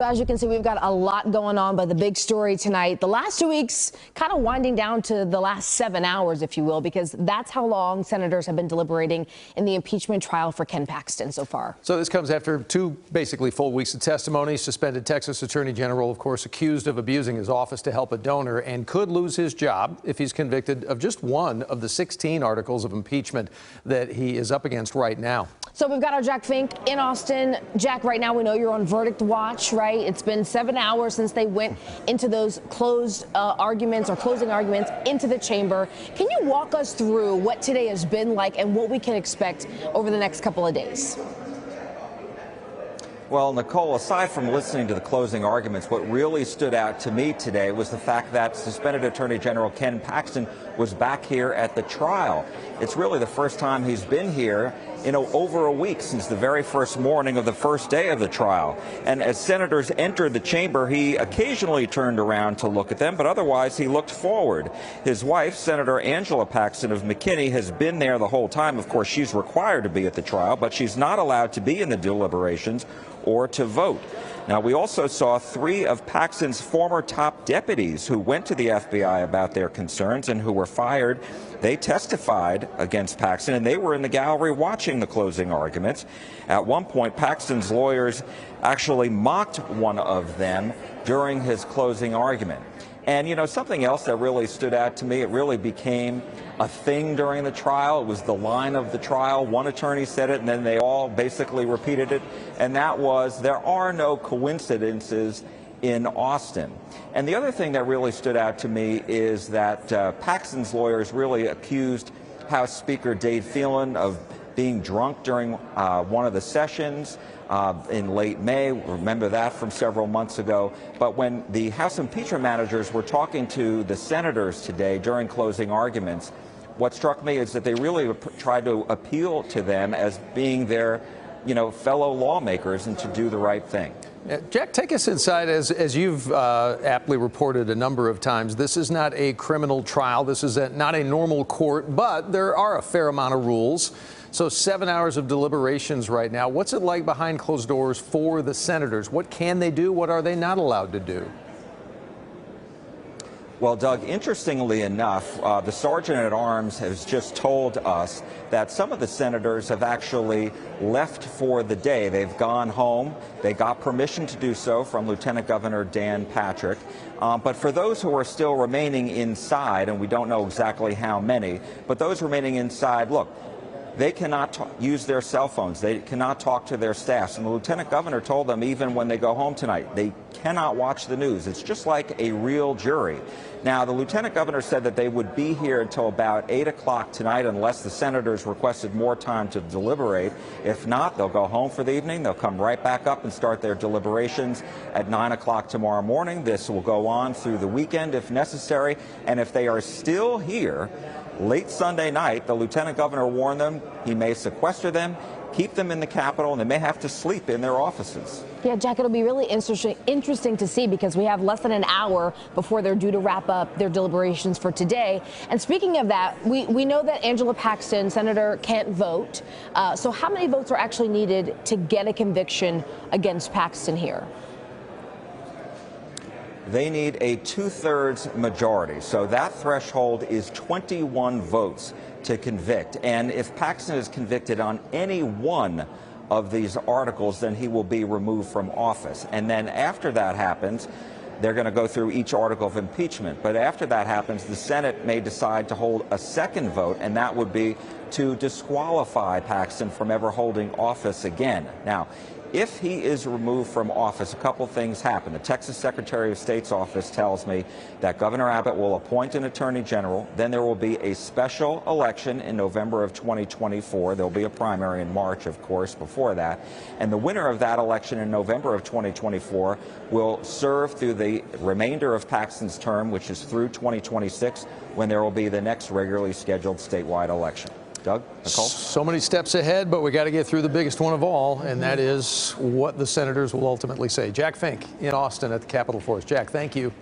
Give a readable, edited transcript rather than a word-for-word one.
As you can see, we've got a lot going on, but the big story tonight, the last 2 weeks kind of winding down to the last 7 hours, if you will, because that's how long senators have been deliberating in the impeachment trial for Ken Paxton so far. So this comes after two basically full weeks of testimony. Suspended Texas Attorney General, of course, accused of abusing his office to help a donor and could lose his job if he's convicted of just one of the 16 articles of impeachment that he is up against right now. So we've got our Jack Fink in Austin. Jack, right now we know you're on verdict watch, right? It's been 7 hours since they went into those closing arguments into the chamber. Can you walk us through what today has been like and what we can expect over the next couple of days? Well, Nicole, aside from listening to the closing arguments, what really stood out to me today was the fact that suspended Attorney General Ken Paxton was back here at the trial. It's really the first time he's been here in over a week since the very first morning of the first day of the trial. And as senators entered the chamber, he occasionally turned around to look at them, but otherwise he looked forward. His wife, Senator Angela Paxton of McKinney, has been there the whole time. Of course, she's required to be at the trial, but she's not allowed to be in the deliberations or to vote. Now, we also saw 3 of Paxton's former top deputies who went to the FBI about their concerns and who were fired. They testified against Paxton, and they were in the gallery watching the closing arguments. At one point, Paxton's lawyers actually mocked one of them during his closing argument. And, you know, something else that really stood out to me, it really became a thing during the trial. It was the line of the trial. One attorney said it, and then they all basically repeated it. And that was, there are no coincidences in Austin. And the other thing that really stood out to me is that Paxton's lawyers really accused House Speaker Dave Phelan of being drunk during one of the sessions in late May. Remember that from several months ago. But when the House impeachment managers were talking to the senators today during closing arguments, what struck me is that they really tried to appeal to them as being their, fellow lawmakers and to do the right thing. Jack, take us inside. As you've aptly reported a number of times, this is not a criminal trial. This is not a normal court, but there are a fair amount of rules. So 7 hours of deliberations right now. What's it like behind closed doors for the senators? What can they do? What are they not allowed to do? Well, Doug, interestingly enough, the Sergeant at Arms has just told us that some of the senators have actually left for the day. They've gone home. They got permission to do so from Lieutenant Governor Dan Patrick. But for those who are still remaining inside, and we don't know exactly how many, but those remaining inside, look, they cannot use their cell phones. They cannot talk to their staffs. And the Lieutenant Governor told them even when they go home tonight, they cannot watch the news. It's just like a real jury. Now, the Lieutenant Governor said that they would be here until about 8 o'clock tonight unless the senators requested more time to deliberate. If not, they'll go home for the evening. They'll come right back up and start their deliberations at 9 o'clock tomorrow morning. This will go on through the weekend if necessary. And if they are still here late Sunday night, the Lieutenant Governor warned them he may sequester them, keep them in the Capitol, and they may have to sleep in their offices. Yeah, Jack, it'll be really interesting to see because we have less than an hour before they're due to wrap up their deliberations for today. And speaking of that, we know that Angela Paxton, Senator, can't vote. So how many votes are actually needed to get a conviction against Paxton here? They need a 2/3 majority. So that threshold is 21 votes to convict. And if Paxton is convicted on any one of these articles, then he will be removed from office. And then after that happens, they're going to go through each article of impeachment. But after that happens, the Senate may decide to hold a second vote, and that would be to disqualify Paxton from ever holding office again. Now, if he is removed from office, a couple things happen. The Texas Secretary of State's office tells me that Governor Abbott will appoint an attorney general. Then there will be a special election in November of 2024. There will be a primary in March, of course, before that. And the winner of that election in November of 2024 will serve through the remainder of Paxton's term, which is through 2026, when there will be the next regularly scheduled statewide election. Doug, Nicole? So many steps ahead, but we got to get through the biggest one of all, and that is what the senators will ultimately say. Jack Fink in Austin at the Capitol for us. Jack, thank you.